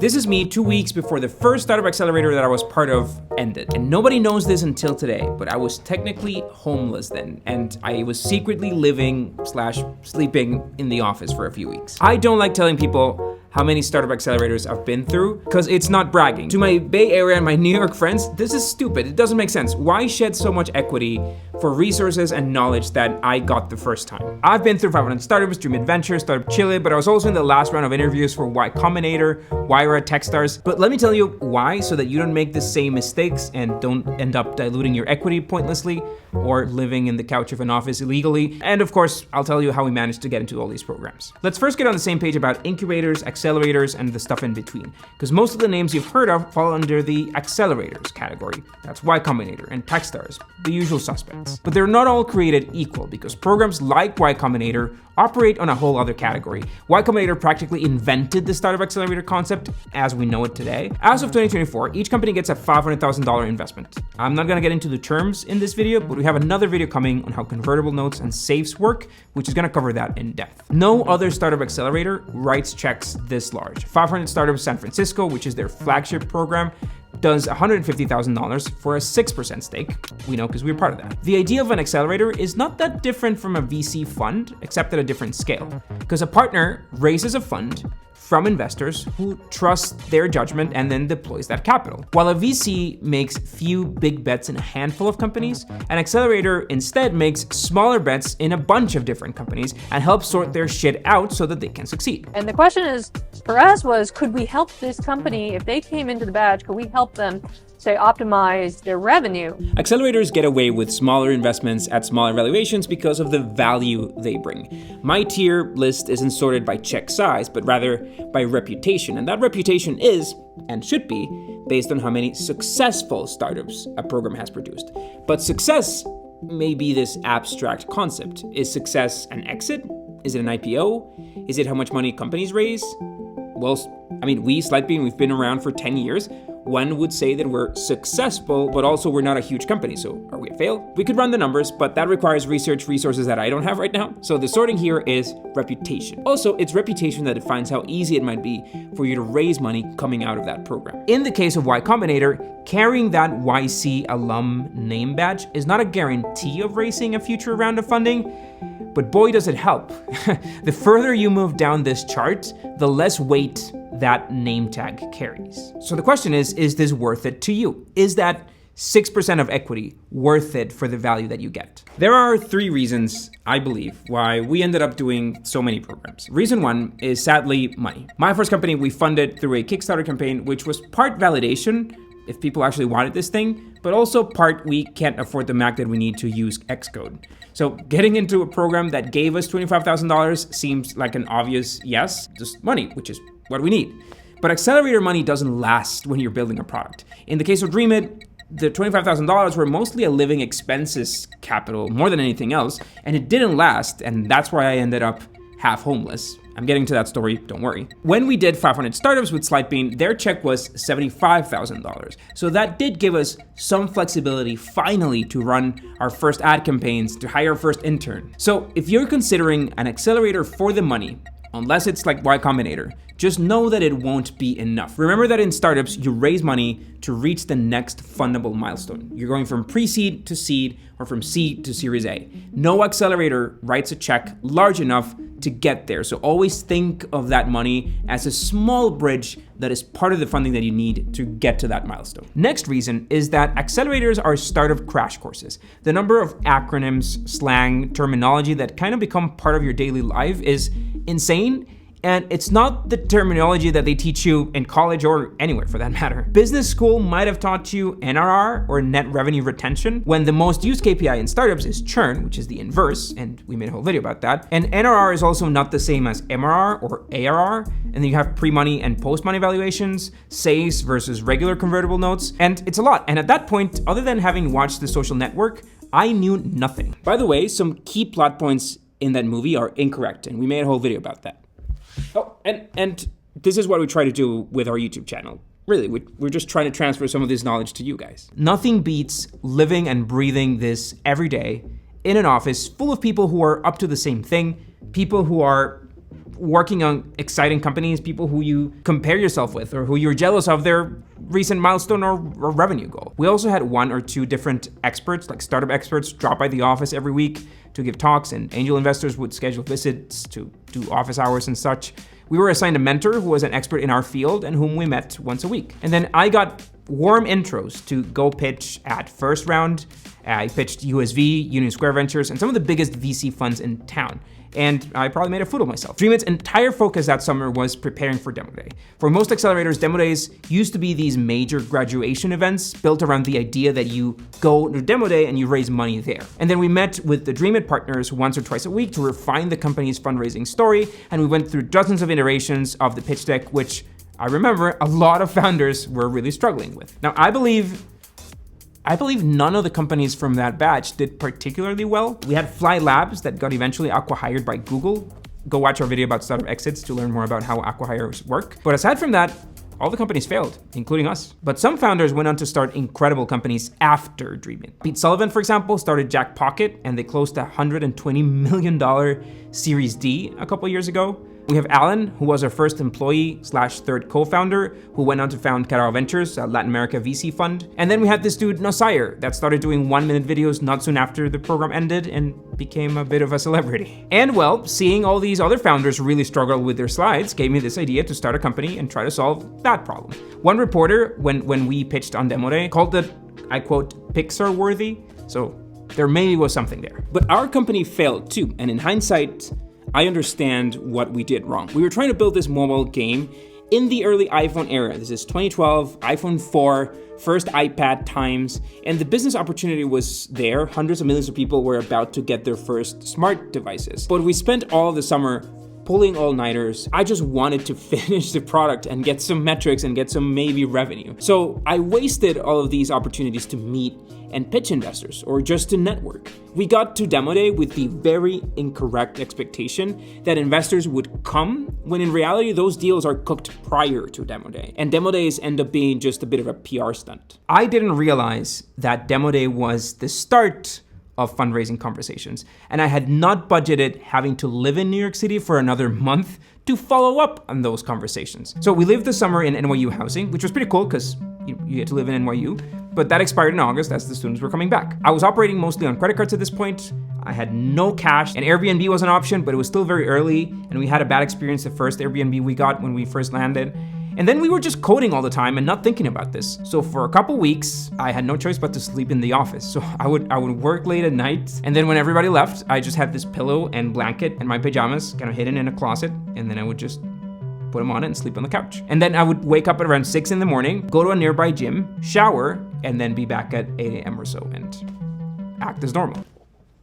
This is me 2 weeks before the first startup accelerator that I was part of ended. And nobody knows this until today, but I was technically homeless then, and I was secretly living / sleeping in the office for a few weeks. I don't like telling people how many startup accelerators I've been through, because it's not bragging. To my Bay Area and my New York friends, this is stupid. It doesn't make sense. Why shed so much equity for resources and knowledge that I got the first time? I've been through 500 startups, DreamIt Ventures, Startup Chile, but I was also in the last round of interviews for Ycombinator, Techstars. But let me tell you why, so that you don't make the same mistakes and don't end up diluting your equity pointlessly or living in the couch of an office illegally. And of course, I'll tell you how we managed to get into all these programs. Let's first get on the same page about incubators, accelerators, and the stuff in between, because most of the names you've heard of fall under the accelerators category. That's Ycombinator and Techstars, the usual suspects. But they're not all created equal, because programs like Ycombinator operate on a whole other category. Ycombinator practically invented the startup accelerator concept as we know it today. As of 2024, each company gets a $500,000 investment. I'm not gonna get into the terms in this video, but we have another video coming on how convertible notes and safes work, which is gonna cover that in depth. No other startup accelerator writes checks this large. 500 Startups San Francisco, which is their flagship program, does $150,000 for a 6% stake. We know because we're part of that. The idea of an accelerator is not that different from a VC fund, except at a different scale. Because a partner raises a fund from investors who trust their judgment and then deploys that capital. While a VC makes few big bets in a handful of companies, an accelerator instead makes smaller bets in a bunch of different companies and helps sort their shit out so that they can succeed. And the question is, for us was, could we help this company, if they came into the badge, could we help them say optimize their revenue? Accelerators get away with smaller investments at smaller valuations because of the value they bring. My tier list isn't sorted by check size, but rather by reputation. And that reputation is, and should be, based on how many successful startups a program has produced. But success may be this abstract concept. Is success an exit? Is it an IPO? Is it how much money companies raise? Well, Slidebean, we've been around for 10 years. One would say that we're successful, but also we're not a huge company. So are we a fail? We could run the numbers, but that requires research resources that I don't have right now. So the sorting here is reputation. Also, it's reputation that defines how easy it might be for you to raise money coming out of that program. In the case of Ycombinator, carrying that YC alum name badge is not a guarantee of raising a future round of funding, but boy does it help. The further you move down this chart, the less weight that name tag carries. So the question is this worth it to you? Is that 6% of equity worth it for the value that you get? There are 3 reasons, I believe, why we ended up doing so many programs. Reason 1 is sadly money. My first company we funded through a Kickstarter campaign, which was part validation, if people actually wanted this thing, but also part we can't afford the Mac that we need to use Xcode. So getting into a program that gave us $25,000 seems like an obvious yes, just money, which is what we need. But accelerator money doesn't last when you're building a product. In the case of DreamIt, the $25,000 were mostly a living expenses capital more than anything else, and it didn't last, and that's why I ended up half homeless. I'm getting to that story, don't worry. When we did 500 startups with Slidebean, their check was $75,000. So that did give us some flexibility finally to run our first ad campaigns, to hire our first intern. So if you're considering an accelerator for the money, unless it's like Ycombinator, just know that it won't be enough. Remember that in startups, you raise money to reach the next fundable milestone. You're going from pre-seed to seed or from seed to Series A. No accelerator writes a check large enough to get there. So always think of that money as a small bridge that is part of the funding that you need to get to that milestone. Next reason is that accelerators are startup crash courses. The number of acronyms, slang, terminology that kind of become part of your daily life is insane. And it's not the terminology that they teach you in college or anywhere for that matter. Business school might have taught you NRR or net revenue retention, when the most used KPI in startups is churn, which is the inverse, and we made a whole video about that. And NRR is also not the same as MRR or ARR. And then you have pre-money and post-money valuations, SAFEs versus regular convertible notes, and it's a lot. And at that point, other than having watched The Social Network, I knew nothing. By the way, some key plot points in that movie are incorrect, and we made a whole video about that. Oh, and this is what we try to do with our YouTube channel. Really, we're just trying to transfer some of this knowledge to you guys. Nothing beats living and breathing this every day in an office full of people who are up to the same thing, people who are working on exciting companies, people who you compare yourself with or who you're jealous of their recent milestone or revenue goal. We also had 1 or 2 different experts, like startup experts, drop by the office every week to give talks, and angel investors would schedule visits to do office hours and such. We were assigned a mentor who was an expert in our field and whom we met once a week. And then I got warm intros to go pitch at First Round. I pitched USV, Union Square Ventures, and some of the biggest VC funds in town. And I probably made a fool of myself. DreamIt's entire focus that summer was preparing for Demo Day. For most accelerators, Demo Days used to be these major graduation events built around the idea that you go to Demo Day and you raise money there. And then we met with the DreamIt partners once or twice a week to refine the company's fundraising story, and we went through dozens of iterations of the pitch deck, which I remember a lot of founders were really struggling with. Now, I believe none of the companies from that batch did particularly well. We had Fly Labs that got eventually acqui-hired by Google. Go watch our video about startup exits to learn more about how acqui-hires work. But aside from that, all the companies failed, including us. But some founders went on to start incredible companies after DreamIt. Pete Sullivan, for example, started Jack Pocket, and they closed a $120 million Series D a couple years ago. We have Alan, who was our first employee/third co-founder, who went on to found Caya Ventures, a Latin America VC fund. And then we had this dude, Nosire, that started doing 1-minute videos not soon after the program ended and became a bit of a celebrity. And well, seeing all these other founders really struggle with their slides gave me this idea to start a company and try to solve that problem. One reporter, when we pitched on Demo Day, called it, I quote, Pixar-worthy. So there maybe was something there. But our company failed too, and in hindsight, I understand what we did wrong. We were trying to build this mobile game in the early iPhone era. This is 2012, iPhone 4, first iPad times, and the business opportunity was there. Hundreds of millions of people were about to get their first smart devices. But we spent all of the summer pulling all-nighters. I just wanted to finish the product and get some metrics and get some maybe revenue. So I wasted all of these opportunities to meet and pitch investors or just to network. We got to Demo Day with the very incorrect expectation that investors would come, when in reality those deals are cooked prior to Demo Day. And Demo Days end up being just a bit of a PR stunt. I didn't realize that Demo Day was the start of fundraising conversations, and I had not budgeted having to live in New York City for another month to follow up on those conversations. So we lived the summer in NYU housing, which was pretty cool because you get to live in NYU, but that expired in August as the students were coming back. I was operating mostly on credit cards at this point. I had no cash, and Airbnb was an option, but it was still very early, and we had a bad experience the first Airbnb we got when we first landed. And then we were just coding all the time and not thinking about this. So for a couple weeks, I had no choice but to sleep in the office. So I would work late at night, and then when everybody left, I just had this pillow and blanket and my pajamas kind of hidden in a closet, and then I would just put them on it and sleep on the couch. And then I would wake up at around 6 in the morning, go to a nearby gym, shower, and then be back at 8 a.m. or so and act as normal.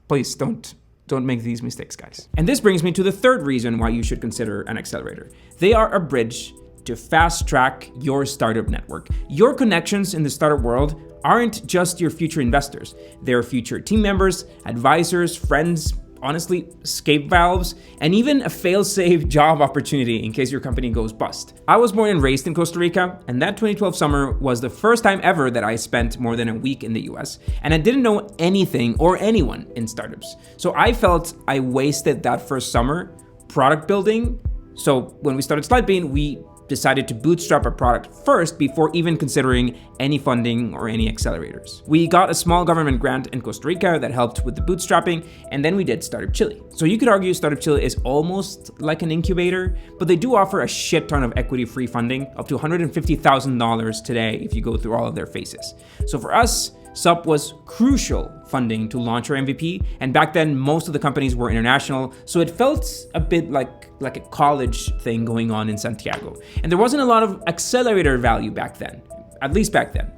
Please don't make these mistakes, guys. And this brings me to the third reason why you should consider an accelerator. They are a bridge to fast track your startup network. Your connections in the startup world aren't just your future investors. They're future team members, advisors, friends, honestly, escape valves, and even a fail-safe job opportunity in case your company goes bust. I was born and raised in Costa Rica, and that 2012 summer was the first time ever that I spent more than a week in the US, and I didn't know anything or anyone in startups. So I felt I wasted that first summer product building. So when we started Slidebean, we decided to bootstrap a product first before even considering any funding or any accelerators. We got a small government grant in Costa Rica that helped with the bootstrapping, and then we did Startup Chile. So you could argue Startup Chile is almost like an incubator, but they do offer a shit ton of equity-free funding, up to $150,000 today if you go through all of their phases. So for us, SUP was crucial funding to launch our MVP, and back then most of the companies were international, so it felt a bit like a college thing going on in Santiago. And there wasn't a lot of accelerator value back then, at least back then.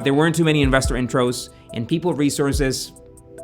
There weren't too many investor intros, and people resources,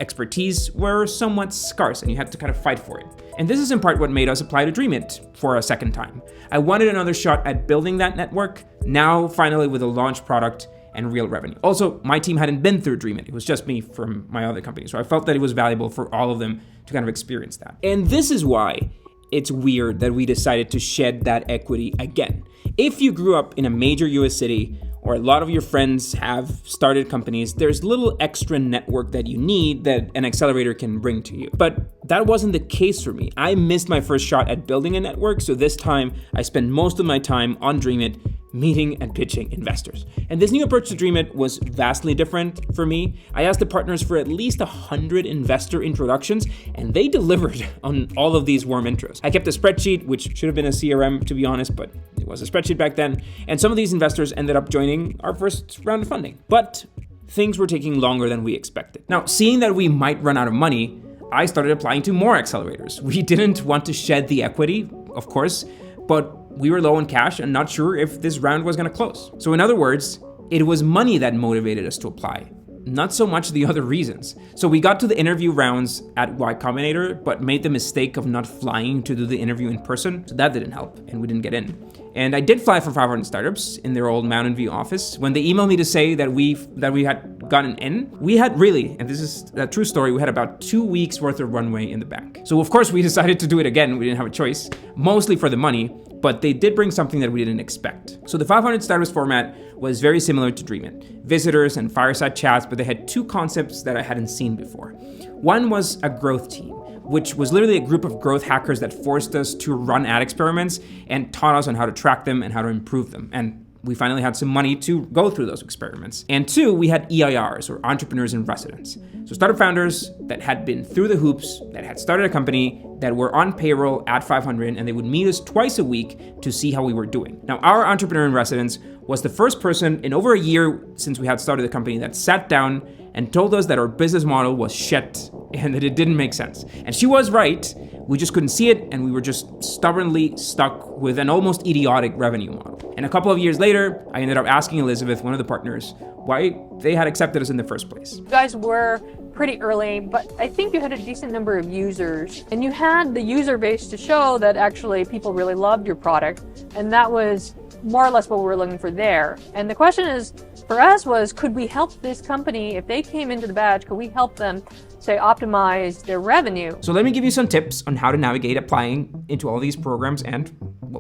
expertise were somewhat scarce, and you had to kind of fight for it. And this is in part what made us apply to DreamIt for a second time. I wanted another shot at building that network, now finally with a launch product and real revenue. Also, my team hadn't been through DreamIt. It was just me from my other company. So I felt that it was valuable for all of them to kind of experience that. And this is why it's weird that we decided to shed that equity again. If you grew up in a major US city or a lot of your friends have started companies, there's little extra network that you need that an accelerator can bring to you. But that wasn't the case for me. I missed my first shot at building a network, so this time I spent most of my time on DreamIt meeting and pitching investors. And this new approach to DreamIt was vastly different for me. I asked the partners for at least 100 investor introductions, and they delivered on all of these warm intros. I kept a spreadsheet, which should have been a CRM to be honest, but it was a spreadsheet back then. And some of these investors ended up joining our first round of funding. But things were taking longer than we expected. Now, seeing that we might run out of money, I started applying to more accelerators. We didn't want to shed the equity, of course, but we were low on cash and not sure if this round was going to close. So in other words, it was money that motivated us to apply, not so much the other reasons. So we got to the interview rounds at Ycombinator, but made the mistake of not flying to do the interview in person. So that didn't help, and we didn't get in. And I did fly for 500 startups in their old Mountain View office. When they emailed me to say that we had gotten in, we had really, and this is a true story, we had about 2 weeks worth of runway in the bank. So of course we decided to do it again. We didn't have a choice, mostly for the money, but they did bring something that we didn't expect. So the 500 startups format was very similar to DreamIt. Visitors and fireside chats, but they had two concepts that I hadn't seen before. One was a growth team, which was literally a group of growth hackers that forced us to run ad experiments and taught us on how to track them and how to improve them. And we finally had some money to go through those experiments. And two, we had EIRs, or entrepreneurs in residence. So startup founders that had been through the hoops, that had started a company, that were on payroll at 500, and they would meet us twice a week to see how we were doing. Now, our entrepreneur in residence was the first person in over a year since we had started the company that sat down and told us that our business model was shit and that it didn't make sense. And she was right. We just couldn't see it, and we were just stubbornly stuck with an almost idiotic revenue model. And a couple of years later, I ended up asking Elizabeth, one of the partners, why they had accepted us in the first place. You guys were pretty early, but I think you had a decent number of users, and you had the user base to show that actually people really loved your product, and that was more or less what we were looking for there. And the question is, for us, was could we help this company, if they came into the badge, could we help them, say, optimize their revenue? So let me give you some tips on how to navigate applying into all these programs and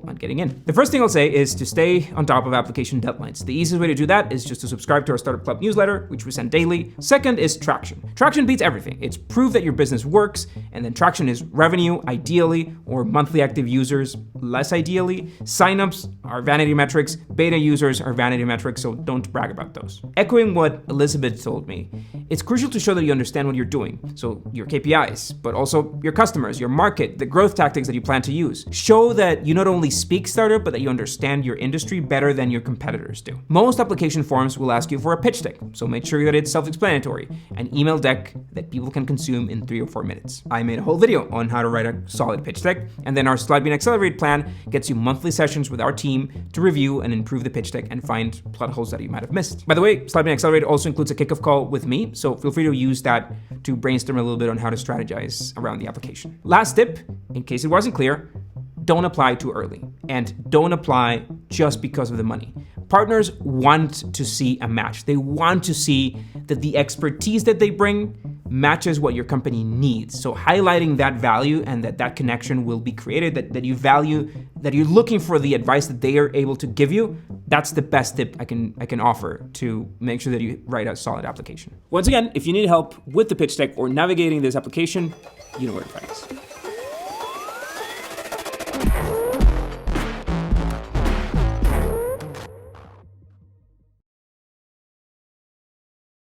not getting in. The first thing I'll say is to stay on top of application deadlines. The easiest way to do that is just to subscribe to our Startup Club newsletter, which we send daily. Second is traction. Traction beats everything. It's proof that your business works, and then traction is revenue, ideally, or monthly active users, less ideally. Signups are vanity metrics, beta users are vanity metrics, so don't brag about those. Echoing what Elizabeth told me, it's crucial to show that you understand what you're doing. So your KPIs, but also your customers, your market, the growth tactics that you plan to use. Show that you not only speak startup, but that you understand your industry better than your competitors do. Most application forms will ask you for a pitch deck, so make sure that it's self-explanatory, an email deck that people can consume in 3 or 4 minutes. I made a whole video on how to write a solid pitch deck, and then our Slidebean Accelerate plan gets you monthly sessions with our team to review and improve the pitch deck and find plot holes that you might have missed. By the way, Slidebean Accelerate also includes a kickoff call with me, so feel free to use that to brainstorm a little bit on how to strategize around the application. Last tip, in case it wasn't clear, don't apply too early, and don't apply just because of the money. Partners want to see a match. They want to see that the expertise that they bring matches what your company needs. So highlighting that value and that connection will be created, that you value, that you're looking for the advice that they are able to give you. That's the best tip I can offer to make sure that you write a solid application. Once again, if you need help with the pitch deck or navigating this application, you know where to find us.